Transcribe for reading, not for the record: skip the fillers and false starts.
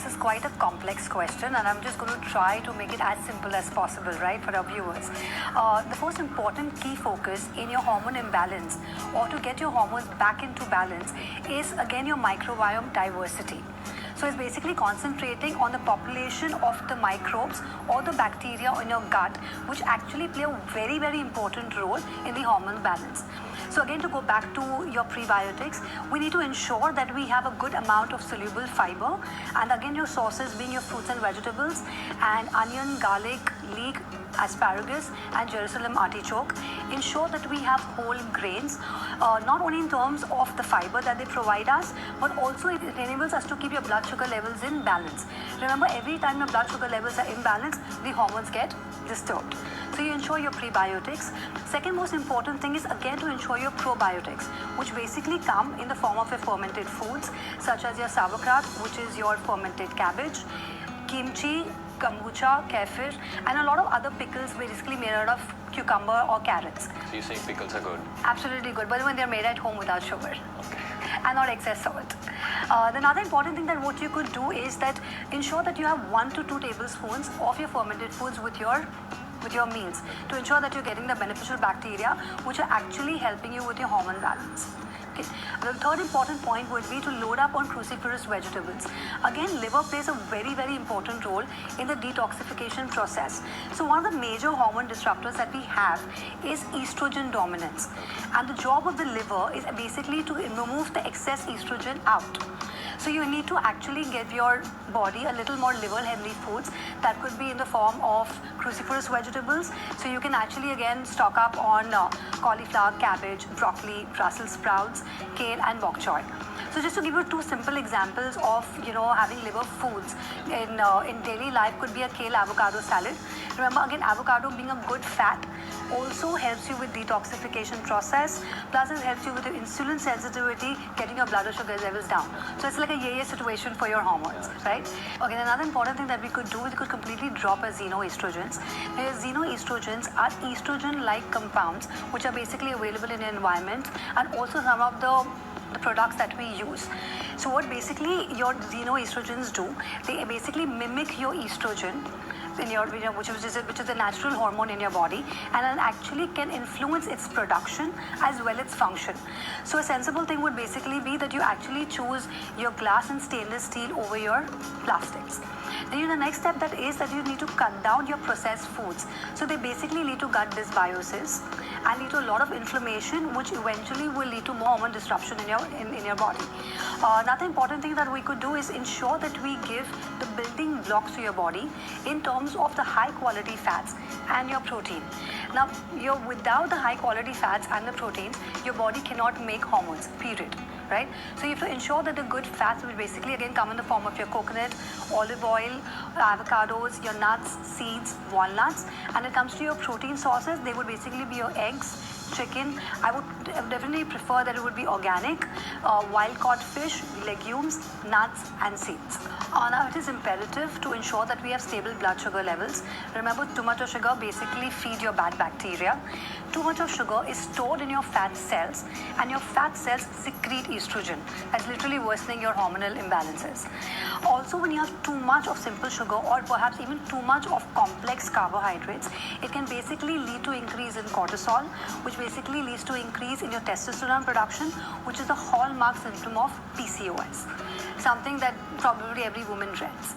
is quite a complex question, and I'm just going to try to make it as simple as possible, right, for our viewers. The most important key focus in your hormone imbalance, or to get your hormones back into balance, is again your microbiome diversity. So it's basically concentrating on the population of the microbes or the bacteria in your gut, which actually play a very, very important role in the hormone balance. So again, to go back to your prebiotics, we need to ensure that we have a good amount of soluble fiber. And again, your sources being your fruits and vegetables, and onion, garlic, leek, asparagus, and Jerusalem artichoke. Ensure that we have whole grains, not only in terms of the fiber that they provide us, but also it enables us to keep your blood sugar levels in balance. Remember, every time your blood sugar levels are imbalanced, the hormones get disturbed. So you ensure your prebiotics. Second most important thing is again to ensure your probiotics, which basically come in the form of your fermented foods, such as your sauerkraut, which is your fermented cabbage, kimchi, kombucha, kefir, and a lot of other pickles basically made out of cucumber or carrots. So you say pickles are good? Absolutely good, but when they're made at home without sugar. Okay. And not excess salt. The another important thing that what you could do is that ensure that you have 1 to 2 tablespoons of your fermented foods with your meals, to ensure that you're getting the beneficial bacteria which are actually helping you with your hormone balance. Okay. The third important point would be to load up on cruciferous vegetables. Again, liver plays a very, very important role in the detoxification process. So one of the major hormone disruptors that we have is estrogen dominance. And the job of the liver is basically to remove the excess estrogen out. So you need to actually give your body a little more liver-heavy foods. That could be in the form of cruciferous vegetables. So you can actually again stock up on cauliflower, cabbage, broccoli, Brussels sprouts, kale, and bok choy. So just to give you 2 simple examples of having liver foods in daily life, could be a kale avocado salad. Remember, again, avocado being a good fat also helps you with detoxification process, plus it helps you with your insulin sensitivity, getting your blood sugar levels down. So it's like a yay situation for your hormones, right? Okay, another important thing that we could do is we could completely drop our xenoestrogens. Now, xenoestrogens are estrogen-like compounds which are basically available in the environment, and also some of the products that we use. So what basically your xenoestrogens do, they basically mimic your estrogen in your, which is the natural hormone in your body, and it actually can influence its production as well as function. So a sensible thing would basically be that you actually choose your glass and stainless steel over your plastics. Then the next step that is that you need to cut down your processed foods. So they basically lead to gut dysbiosis and lead to a lot of inflammation, which eventually will lead to more hormone disruption in your body. Another important thing that we could do is ensure that we give the building blocks to your body in terms of the high quality fats and your protein. Now, without the high quality fats and the proteins, your body cannot make hormones, period. Right? So you have to ensure that the good fats will basically again come in the form of your coconut, olive oil, avocados, your nuts, seeds, walnuts. And it comes to your protein sources, they would basically be your eggs, chicken. I would definitely prefer that it would be organic, wild-caught fish, legumes, nuts, and seeds. Now, it is imperative to ensure that we have stable blood sugar levels. Remember, too much of sugar basically feeds your bad bacteria. Too much of sugar is stored in your fat cells, and your fat cells secrete estrogen. That's literally worsening your hormonal imbalances. Also, when you have too much of simple sugar, or perhaps even too much of complex carbohydrates, it can basically lead to increase in cortisol, which basically leads to increase in your testosterone production, which is the hallmark symptom of PCOS, something that probably every woman dreads.